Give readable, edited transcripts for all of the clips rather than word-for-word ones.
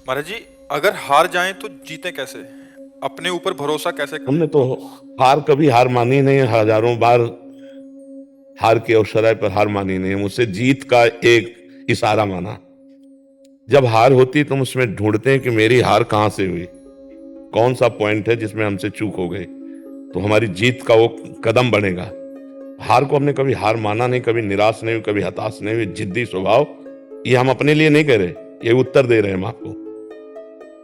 महाराज जी, अगर हार जाएं तो जीते कैसे? अपने ऊपर भरोसा कैसे करें? हमने तो हार कभी हार मानी नहीं, हजारों बार हार के अवसर पर हार मानी नहीं, मुझसे जीत का एक इशारा माना। जब हार होती तो हम उसमें ढूंढते हैं कि मेरी हार कहां से हुई, कौन सा पॉइंट है जिसमें हमसे चूक हो गई, तो हमारी जीत का वो कदम बनेगा। हार को हमने कभी हार माना नहीं, कभी निराश नहीं हुई, कभी हताश नहीं हुई। जिद्दी स्वभाव, ये हम अपने लिए नहीं कह रहे, ये उत्तर दे रहे हैं हम आपको।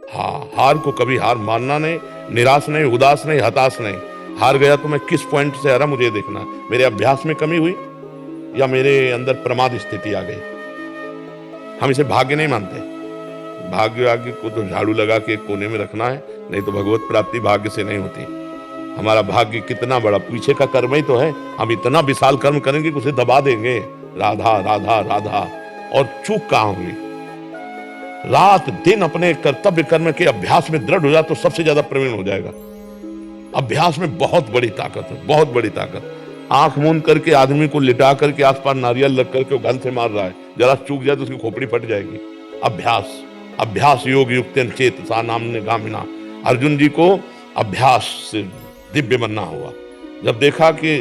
हाँ, हार को कभी हार मानना नहीं, निराश नहीं, उदास नहीं, हताश नहीं। हार गया तो मैं किस पॉइंट से हारा, मुझे देखना है। मेरे अभ्यास में कमी हुई या मेरे अंदर प्रमाद स्थिति आ गई। हम इसे भाग्य नहीं मानते। भाग्य आगे को तो झाड़ू लगा के एक कोने में रखना है, नहीं तो भगवत प्राप्ति भाग्य से नहीं होती। हमारा भाग्य कितना बड़ा, पीछे का कर्म ही तो है। हम इतना विशाल कर्म करेंगे कि उसे दबा देंगे। राधा राधा राधा, और चूक कहां हुई? रात दिन अपने कर्तव्य कर्म के अभ्यास में दृढ़ हो जाए तो सबसे ज्यादा प्रवीण हो जाएगा। अभ्यास में बहुत बड़ी ताकत है, बहुत बड़ी ताकत। आंख मूंद करके आदमी को लिटा करके आसपास नारियल रख करके वो गन से मार रहा है, जरा चूक जाए तो उसकी खोपड़ी फट जाएगी। अभ्यास, अभ्यास योग युक्तेन चेत सा नाम्ने गामिना। अर्जुन जी को अभ्यास से दिव्य बनना हुआ। जब देखा कि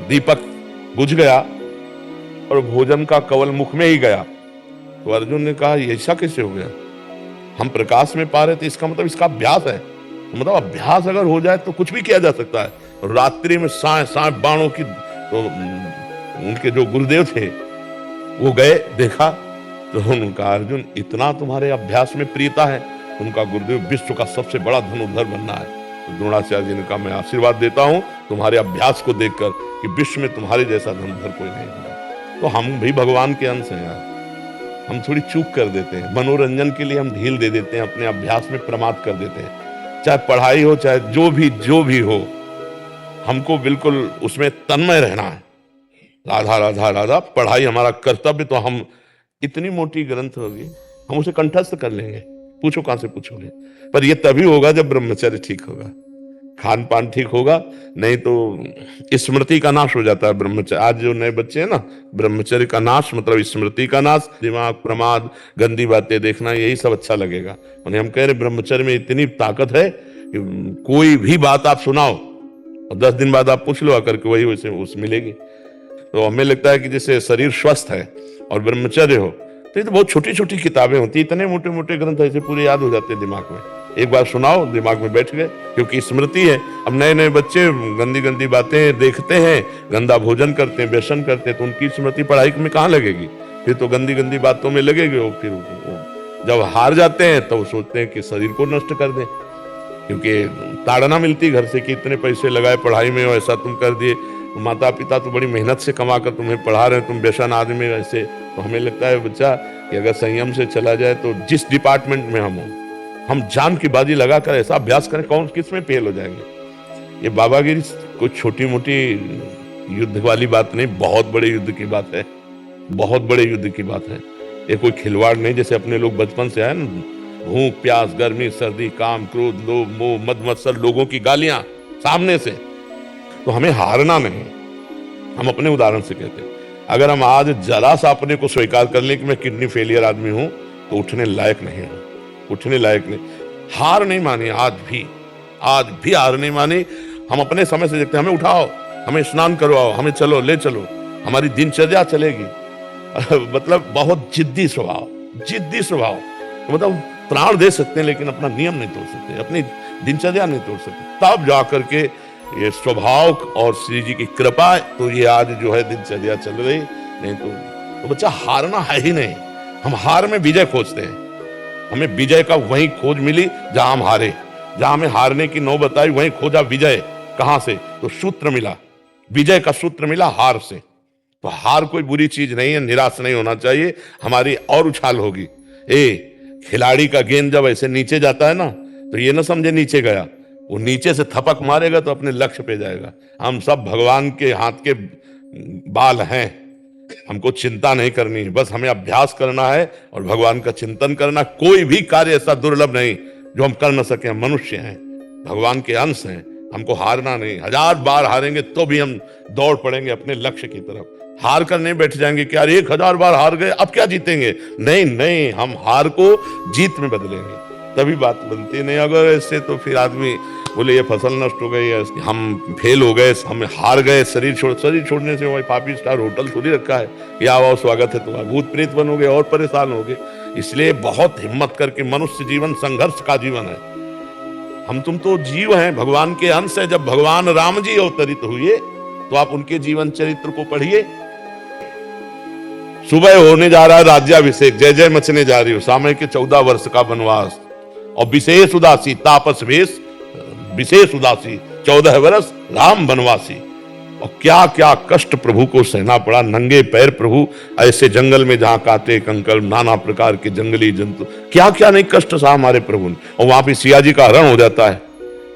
दीपक बुझ गया और भोजन का कवल मुख में ही गया, तो अर्जुन ने कहा ये ऐसा कैसे हो गया? हम प्रकाश में पा रहे थे, इसका मतलब इसका अभ्यास है। तो मतलब अभ्यास अगर हो जाए तो कुछ भी किया जा सकता है। रात्रि में साए साए बाणों की, तो उनके जो गुरुदेव थे वो गए, देखा तो उनका, अर्जुन इतना तुम्हारे अभ्यास में प्रियता है? उनका गुरुदेव, विश्व का सबसे बड़ा धनुर्धर बनना है। तो द्रोणाचार्य जी ने कहा मैं आशीर्वाद देता हूं तुम्हारे अभ्यास को देखकर कि विश्व में तुम्हारे जैसा धनुर्धर कोई नहीं होगा। तो हम भी भगवान के अंश हैं यार। हम थोड़ी चूक कर देते हैं, मनोरंजन के लिए हम ढील दे देते हैं, अपने अभ्यास में प्रमाद कर देते हैं। चाहे पढ़ाई हो, चाहे जो भी हो, हमको बिल्कुल उसमें तन्मय रहना है। राधा राधा राधा, पढ़ाई हमारा कर्तव्य। तो हम, इतनी मोटी ग्रंथ होगी, हम उसे कंठस्थ कर लेंगे, पूछो कहां से पूछोगे। पर यह तभी होगा जब ब्रह्मचर्य ठीक होगा, खान पान ठीक होगा। नहीं तो स्मृति का नाश हो जाता है ब्रह्मचर्य। आज जो नए बच्चे हैं ना, ब्रह्मचर्य का नाश मतलब स्मृति का नाश, दिमाग, प्रमाद, गंदी बातें देखना, यही सब अच्छा लगेगा। उन्हें हम कह रहे ब्रह्मचर्य में इतनी ताकत है कि कोई भी बात आप सुनाओ और 10 दिन बाद आप पूछ लो आकर के, वही वैसे उस मिलेगी। तो हमें लगता है कि जैसे शरीर स्वस्थ है और ब्रह्मचर्य हो, तो ये तो बहुत छोटी छोटी किताबें होती, इतने मोटे मोटे ग्रंथ ऐसे पूरे याद हो जाते हैं दिमाग में। एक बार सुनाओ, दिमाग में बैठ गए, क्योंकि स्मृति है। अब नए नए बच्चे गंदी गंदी बातें देखते हैं, गंदा भोजन करते हैं, व्यसन करते हैं, तो उनकी स्मृति पढ़ाई में कहाँ लगेगी? फिर तो गंदी गंदी बातों में लगेगी। वो फिर जब हार जाते हैं तो सोचते हैं कि शरीर को नष्ट कर दें, क्योंकि ताड़ना मिलती घर से कि इतने पैसे लगाए पढ़ाई में और ऐसा तुम कर दिए। माता पिता तो बड़ी मेहनत से कमा कर तुम्हें पढ़ा रहे हैं, तुम व्यसन आदमी ऐसे। तो हमें लगता है बच्चा कि अगर संयम से चला जाए तो जिस डिपार्टमेंट में हम हो, हम जान की बाजी लगाकर ऐसा अभ्यास करें, कौन किस में फेल हो जाएंगे। ये बाबागिरी कोई छोटी मोटी युद्ध वाली बात नहीं, बहुत बड़े युद्ध की बात है, बहुत बड़े युद्ध की बात है। ये कोई खिलवाड़ नहीं, जैसे अपने लोग बचपन से आए ना, भूख प्यास गर्मी सर्दी काम क्रोध लोभ मोह मद मत्सर, लोगों की गालियां सामने से। तो हमें हारना नहीं। हम अपने उदाहरण से कहते हैं, अगर हम आज जरा सा अपने को स्वीकार कर लें कि मैं किडनी फेलियर आदमी हूं, तो उठने लायक नहीं हूं, उठने लायक नहीं। हार नहीं मानी, आज भी हार नहीं मानी। हम अपने समय से देखते हैं, हमें उठाओ, हमें स्नान करवाओ, हमें चलो ले चलो, हमारी दिनचर्या चलेगी। मतलब बहुत जिद्दी स्वभाव, जिद्दी स्वभाव। तो मतलब प्राण दे सकते हैं लेकिन अपना नियम नहीं तोड़ सकते, अपनी दिनचर्या नहीं तोड़ सकते। तब जाकर के ये स्वभाव और श्री जी की कृपा, तो ये आज जो है दिनचर्या चल रही। नहीं तो बच्चा हारना है ही नहीं। हम हार में विजय खोजते हैं, हमें विजय का वहीं खोज मिली जहां हम हारे। जहां हमें हारने की नौबत आई, वहीं खोजा विजय। कहां से? तो सूत्र मिला, विजय का सूत्र मिला हार से। तो हार कोई बुरी चीज नहीं है, निराश नहीं होना चाहिए, हमारी और उछाल होगी। खिलाड़ी का गेंद जब ऐसे नीचे जाता है ना, तो ये ना समझे नीचे गया, वो नीचे से थपक मारेगा तो अपने लक्ष्य पे जाएगा। हम सब भगवान के हाथ के बाल हैं, हमको चिंता नहीं करनी है, बस हमें अभ्यास करना है और भगवान का चिंतन करना। कोई भी कार्य ऐसा दुर्लभ नहीं जो हम कर न सके। हम मनुष्य हैं, भगवान के अंश हैं, हमको हारना नहीं। 1000 बार हारेंगे तो भी हम दौड़ पड़ेंगे अपने लक्ष्य की तरफ। हार कर नहीं बैठ जाएंगे कि यार 1000 बार हार गए अब क्या जीतेंगे। नहीं नहीं, हम हार को जीत में बदलेंगे, तभी बात बनती। नहीं अगर ऐसे तो फिर आदमी बोले ये फसल नष्ट हो गई, हम फेल हो गए, हम हार गए, शरीर छोड़ने से वही फाइव स्टार होटल थोड़ी रखा है कि आओ स्वागत है तुम्हारा, भूत प्रेत बनोगे और परेशान होगे। इसलिए बहुत हिम्मत करके, मनुष्य जीवन संघर्ष का जीवन है। हम तुम तो जीव हैं, भगवान के अंश है। जब भगवान राम जी अवतरित हुए तो आप उनके जीवन चरित्र को पढ़िए। सुबह होने जा रहा है राज्याभिषेक, जय जय मचने जा रही हो, सामने के 14 वर्ष का वनवास, और विशेष उदासी तापस वेश, विशेष उदासी 14 वर्ष राम वनवासी। और क्या क्या कष्ट प्रभु को सहना पड़ा, नंगे पैर प्रभु ऐसे जंगल में जहां काटे कंकड़, नाना प्रकार के जंगली जंतु, क्या क्या नहीं कष्ट सहा हमारे प्रभु ने। और वहां पे सिया जी का हरण हो जाता है,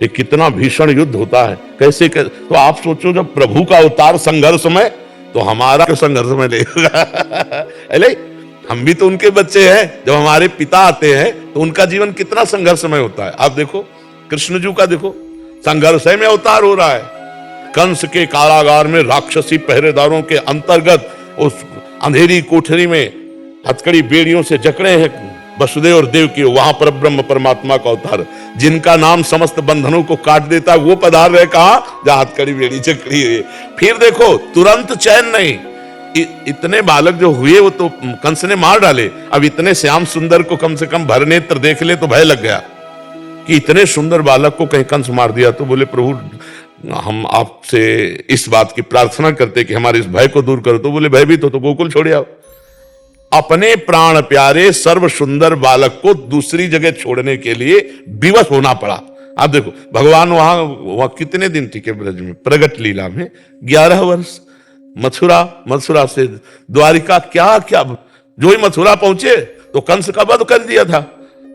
ये कितना भीषण युद्ध होता है, कैसे तो आप सोचो जब प्रभु का अवतार संघर्ष में, तो हमारा संघर्ष में लेगा। अरे हम भी तो उनके बच्चे हैं, जब हमारे पिता आते हैं तो उनका जीवन कितना संघर्षमय होता है। आप देखो कृष्ण जी का, देखो संघर्ष में अवतार हो रहा है। कंस के कारागार में राक्षसी पहरेदारों के अंतर्गत उस अंधेरी कोठरी में हथकड़ी बेड़ियों से जकड़े हैं वसुदेव और देव की, वहां पर ब्रह्म परमात्मा का अवतार, जिनका नाम समस्त बंधनों को काट देता है, वो पधार रहे कहा जहां हथकड़ी बेड़ी जकड़ी हुई। फिर देखो तुरंत चैन नहीं, इतने बालक जो हुए वो तो कंस ने मार डाले, अब इतने श्याम सुंदर को कम से कम भरनेत्र देख ले तो भय लग गया कि इतने सुंदर बालक को कहीं कंस मार दिया। तो बोले प्रभु हम आपसे इस बात की प्रार्थना करते कि हमारे इस भय को दूर करो। तो बोले भयभीत हो तो गोकुल छोड़ आओ। अपने प्राण प्यारे सर्व सुंदर बालक को दूसरी जगह छोड़ने के लिए विवश होना पड़ा। आप देखो भगवान वहां कितने दिन टिके ब्रज में, प्रगट लीला में 11 वर्ष। मथुरा से द्वारिका, क्या क्या, जो ही मथुरा पहुंचे तो कंस का वध कर दिया था।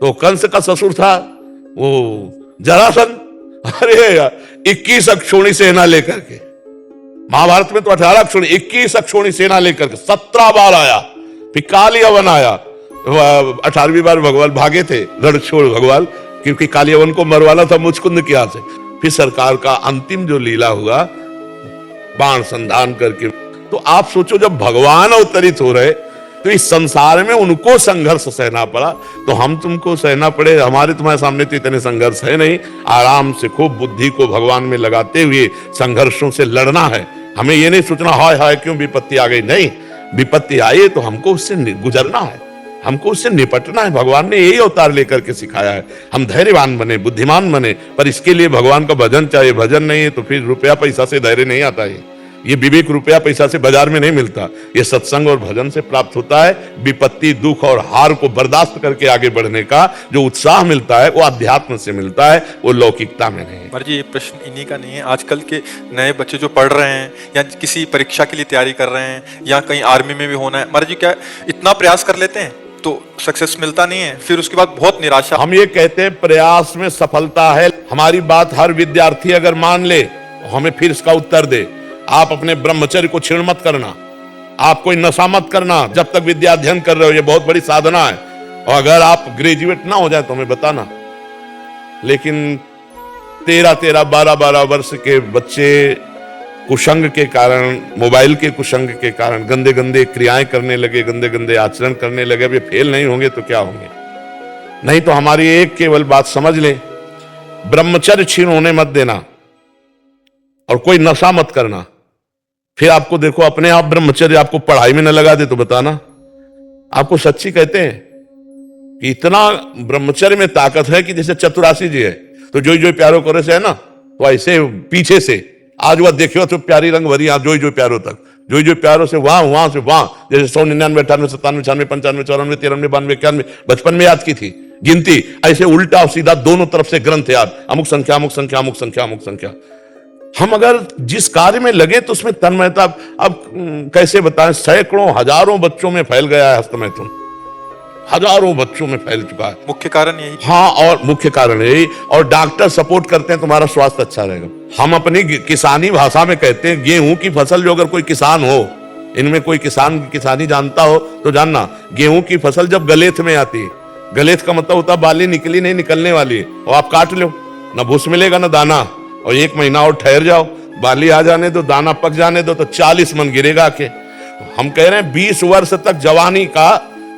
तो कंस का ससुर था वो जरासंध, अरे 21 अक्षोणी सेना लेकर के, महाभारत में तो 18 अक्षोणी, 21 अक्षोणी सेना लेकर के 17 बार आया। फिर कालियावन आया, 18वीं बार भगवान भागे थे, रण छोड़ भगवान, क्योंकि कालियावन को मरवाना था मुचकुंद की हाथ से। फिर सरकार का अंतिम जो लीला हुआ बाण संधान करके। तो आप सोचो जब भगवान अवतरित हो रहे तो इस संसार में उनको संघर्ष सहना पड़ा, तो हम तुमको सहना पड़े। हमारे तुम्हारे सामने तो इतने संघर्ष है नहीं, आराम से खूब बुद्धि को भगवान में लगाते हुए संघर्षों से लड़ना है। हमें ये नहीं सोचना हाय हाय क्यों विपत्ति आ गई, नहीं, विपत्ति आई तो हमको उससे गुजरना है, हमको उससे निपटना है। भगवान ने यही अवतार लेकर के सिखाया है, हम धैर्यवान बने, बुद्धिमान बने, पर इसके लिए भगवान का भजन चाहिए। भजन नहीं है तो फिर रुपया पैसा से धैर्य नहीं आता है। ये विवेक रुपया पैसा से बाजार में नहीं मिलता, ये सत्संग और भजन से प्राप्त होता है। विपत्ति दुख और हार को बर्दाश्त करके आगे बढ़ने का जो उत्साह मिलता है वो अध्यात्म से मिलता है, वो लौकिकता में नहीं। महाराज जी ये प्रश्न इन्हीं का नहीं है, आजकल के नए बच्चे जो पढ़ रहे हैं या किसी परीक्षा के लिए तैयारी कर रहे हैं या कहीं आर्मी में भी होना है, महाराज जी क्या इतना प्रयास कर लेते हैं तो सक्सेस मिलता नहीं है, फिर उसके बाद बहुत निराशा। हम ये कहते हैं प्रयास में सफलता है। हमारी बात हर विद्यार्थी अगर मान ले, हमें फिर इसका उत्तर दे, आप अपने ब्रह्मचर्य को क्षीण मत करना, आप कोई नशा मत करना जब तक विद्या अध्ययन कर रहे हो, ये बहुत बड़ी साधना है। और अगर आप ग्रेजुएट ना हो जाए तो हमें बताना। लेकिन 13-13, 12-12 वर्ष के बच्चे कुसंग के कारण, मोबाइल के कुसंग के कारण गंदे गंदे क्रियाएं करने लगे, गंदे गंदे आचरण करने लगे। अब ये फेल नहीं होंगे तो क्या होंगे? नहीं तो हमारी एक केवल बात समझ लें, ब्रह्मचर्य क्षीण होने मत देना और कोई नशा मत करना। फिर आपको देखो अपने आप ब्रह्मचर्य आपको पढ़ाई में न लगा दे तो बताना। आपको सच्ची कहते हैं कि इतना ब्रह्मचर्य में ताकत है कि जैसे चतुरासी जी है तो जो प्यारो करे से है ना, तो ऐसे पीछे से आज वह देखियो तो प्यारी रंग भरी, जो प्यारो तक, जो प्यारो से वहां से वहां, जैसे 100, 99, 98, 97, 96, 95, 94, 93, 92, 91 बचपन में याद की थी गिनती, ऐसे उल्टा और सीधा दोनों तरफ से ग्रंथ याद, अमुक संख्या अमुक संख्या अमुक संख्या अमुक संख्या। हम अगर जिस कार्य में लगे तो उसमें तन्मयता, अब कैसे बताएं, सैकड़ों हजारों बच्चों में फैल गया है हस्तमैथुन, हजारों बच्चों में फैल चुका है। मुख्य कारण यही। हाँ, और मुख्य कारण यही, और डॉक्टर सपोर्ट करते हैं तुम्हारा स्वास्थ्य अच्छा रहेगा। हम अपनी किसानी भाषा में कहते हैं गेहूं की फसल, जो अगर कोई किसान हो, इनमें कोई किसान किसानी जानता हो तो जानना, गेहूं की फसल जब गलेथ में आती है, गलेथ का मतलब होता है बाली निकली नहीं, निकलने वाली है, और आप काट लो, ना भूस मिलेगा ना दाना, और 1 महीना और ठहर जाओ, बाली आ जाने दो, दाना पक जाने दो, तो 40 मन गिरेगा आके। हम कह रहे हैं 20 वर्ष तक जवानी का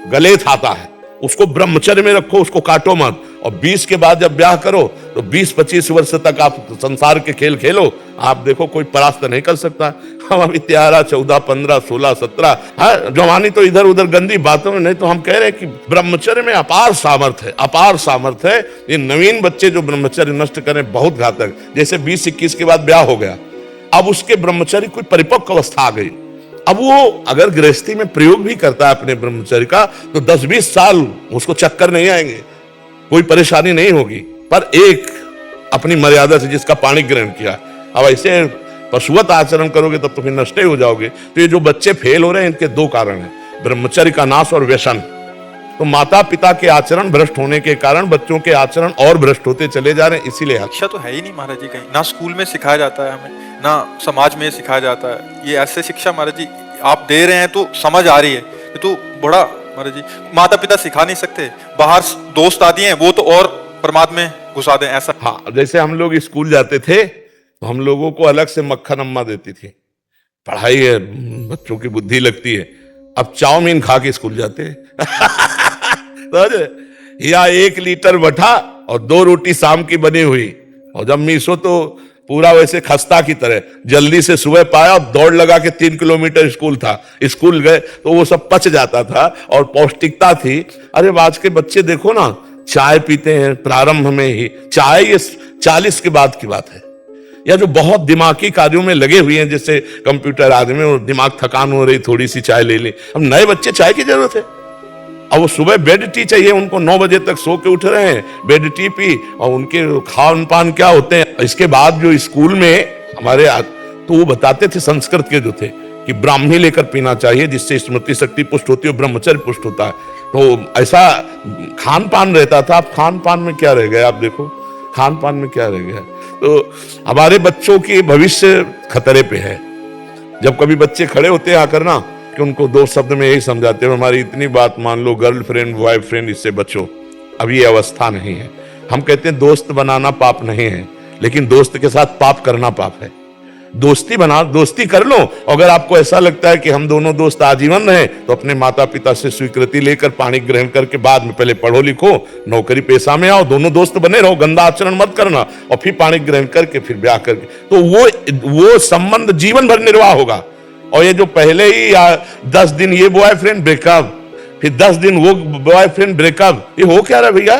गले आता है, उसको ब्रह्मचर्य में रखो, उसको काटो मत। और 20 के बाद जब ब्याह करो तो 20-25 वर्ष तक आप संसार के खेल खेलो, आप देखो कोई परास्त नहीं कर सकता। हम अभी 13, 14, 15, 16, 17, हाँ जवानी तो इधर उधर गंदी बातों में, नहीं तो हम कह रहे हैं कि ब्रह्मचर्य में अपार सामर्थ्य है, अपार सामर्थ्य है। ये नवीन बच्चे जो ब्रह्मचर्य नष्ट करें बहुत घातक। जैसे 20-21 के बाद ब्याह हो गया, अब उसके ब्रह्मचर्य कोई परिपक्व अवस्था आ गई, अब वो अगर गृहस्थी में प्रयोग भी करता है अपने ब्रह्मचर्य का तो 10-20 साल उसको चक्कर नहीं आएंगे, कोई परेशानी नहीं होगी। पर एक अपनी मर्यादा से जिसका पाणी ग्रहण किया, अब ऐसे पशुवत आचरण करोगे तब तो फिर नष्ट ही हो जाओगे। तो ये जो बच्चे फेल हो रहे हैं इनके दो कारण हैं, ब्रह्मचर्य का नाश और व्यसन। तो माता पिता के आचरण भ्रष्ट होने के कारण बच्चों के आचरण और भ्रष्ट होते चले जा रहे हैं। इसीलिए शिक्षा तो है ही नहीं महाराज जी, कहीं ना स्कूल में सिखाया जाता है हमें, ना समाज में सिखाया जाता है। ये ऐसे शिक्षा महाराज जी आप दे रहे हैं तो समझ आ रही है, ये तो बड़ा महाराज जी माता पिता सिखा नहीं सकते, बाहर दोस्त आदि हैं वो तो और परमात्मा में घुसा दें ऐसा। हाँ, जैसे हम लोग स्कूल जाते थे तो हम लोगों को अलग से मक्खन अम्मा देती थी, पढ़ाई है बच्चों की बुद्धि लगती है। अब चाउमीन खा के स्कूल जाते या 1 लीटर बटा और 2 रोटी शाम की बनी हुई, और जब मीसो तो पूरा वैसे खस्ता की तरह जल्दी से सुबह पाया, दौड़ लगा के 3 किलोमीटर स्कूल था, स्कूल गए तो वो सब पच जाता था और पौष्टिकता थी। अरे आज के बच्चे देखो ना, चाय पीते हैं प्रारंभ में ही, चाय ये 40 के बाद की बात है, या जो बहुत दिमागी कार्यों में लगे हुए हैं जैसे कंप्यूटर आदि में, और दिमाग थकान हो रही थोड़ी सी चाय ले ली। अब नए बच्चे चाय की जरूरत है, अब वो सुबह बेड टी चाहिए उनको, 9 बजे तक सो के उठ रहे हैं, बेड टी पी, और उनके खान पान क्या होते हैं। इसके बाद जो स्कूल में हमारे तो वो बताते थे संस्कृत के जो थे कि ब्राह्मी लेकर पीना चाहिए जिससे स्मृति शक्ति पुष्ट होती है और ब्रह्मचर्य पुष्ट होता है। तो ऐसा खान पान रहता था। अब खान पान में क्या रह गया, आप देखो खान पान में क्या रह गया। तो हमारे बच्चों की भविष्य खतरे पे है। जब कभी बच्चे खड़े होते हैं आकर ना, कि उनको 2 शब्द में यही समझाते हैं, हमारी इतनी बात मान लो, गर्लफ्रेंड बॉयफ्रेंड इससे बचो, अब ये अवस्था नहीं है। हम कहते हैं दोस्त बनाना पाप नहीं है, लेकिन दोस्त के साथ पाप करना पाप है। दोस्ती बना, दोस्ती कर लो। अगर आपको ऐसा लगता है कि हम दोनों दोस्त आजीवन रहे तो अपने माता पिता से स्वीकृति लेकर पाणी ग्रहण करके बाद में पहले पढ़ो लिखो, नौकरी पेशा में आओ, दोनों दोस्त बने रहो, गंदा आचरण मत करना, और फिर पाणी ग्रहण करके फिर ब्याह करके, तो वो संबंध जीवन भर निर्वाह होगा। और ये जो पहले ही 10 दिन ये बॉयफ्रेंड ब्रेकअप, फिर 10 दिन वो बॉयफ्रेंड ब्रेकअप, ये हो क्या रहा है भैया,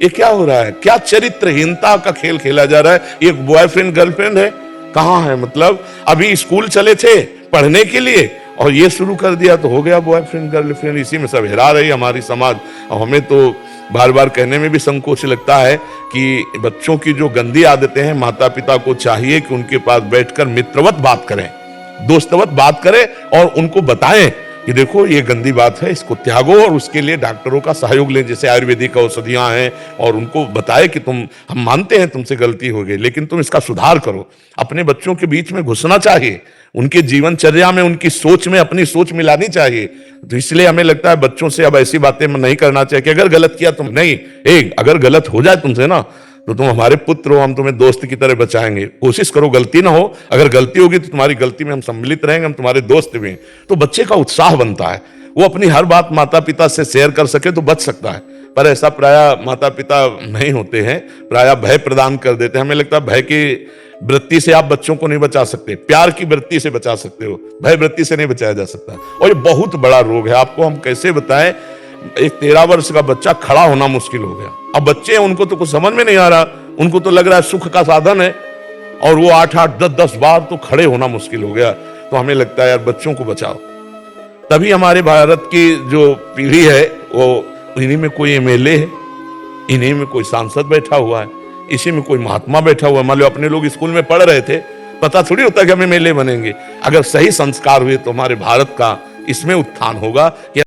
ये क्या हो रहा है? क्या चरित्रहीनता का खेल खेला जा रहा है? ये बॉयफ्रेंड गर्लफ्रेंड है कहां है? मतलब अभी स्कूल चले थे पढ़ने के लिए और ये शुरू कर दिया तो हो गया बॉयफ्रेंड गर्लफ्रेंड। इसी में सब हेरा रही हमारी समाज। और हमें तो बार बार कहने में भी संकोच लगता है कि बच्चों की जो गंदी आदतें हैं, माता पिता को चाहिए कि उनके पास बैठकर मित्रवत बात करें, दोस्तवत बात करें और उनको बताएं कि देखो ये गंदी बात है, इसको त्यागो, और उसके लिए डॉक्टरों का सहयोग लें, जैसे आयुर्वेदिक औषधियां हैं, और उनको बताएं कि हम मानते हैं तुमसे गलती हो गई, लेकिन तुम इसका सुधार करो। अपने बच्चों के बीच में घुसना चाहिए, उनके जीवनचर्या में, उनकी सोच में अपनी सोच मिलानी चाहिए। तो इसलिए हमें लगता है बच्चों से अब ऐसी बातें नहीं करना चाहिए कि अगर गलत किया तुम नहीं, अगर गलत हो जाए तुमसे ना तो तुम हमारे पुत्र हो, हम तुम्हें दोस्त की तरह बचाएंगे, कोशिश करो गलती ना हो। अगर गलती होगी तो तुम्हारी गलती में हम सम्मिलित रहेंगे, हम तुम्हारे दोस्त भी हैं। तो बच्चे का उत्साह बनता है, वो अपनी हर बात माता पिता से शेयर कर सके तो बच सकता है। पर ऐसा प्रायः माता पिता नहीं होते हैं, प्रायः भय प्रदान कर देते हैं। हमें लगता है भय की वृत्ति से आप बच्चों को नहीं बचा सकते, प्यार की वृत्ति से बचा सकते हो, भय वृत्ति से नहीं बचाया जा सकता। और ये बहुत बड़ा रोग है, आपको हम कैसे बताएं। एक 13 वर्ष का बच्चा खड़ा होना मुश्किल हो गया। अब बच्चे हैं, उनको तो कुछ समझ में नहीं आ रहा, उनको तो लग रहा है सुख का साधन है, और वो 8-8, 10-10 बार तो खड़े होना मुश्किल हो गया। तो हमें लगता है यार बच्चों को बचाओ। तभी हमारे भारत की जो पीढ़ी है वो इन्हीं में कोई एमएलए है, इन्हीं में कोई सांसद बैठा हुआ है, इसी में कोई महात्मा बैठा हुआ है। मान लो अपने लोग स्कूल में पढ़ रहे थे, पता थोड़ी होता कि हम एमएलए बनेंगे। अगर सही संस्कार हुए तो हमारे भारत का इसमें उत्थान होगा कि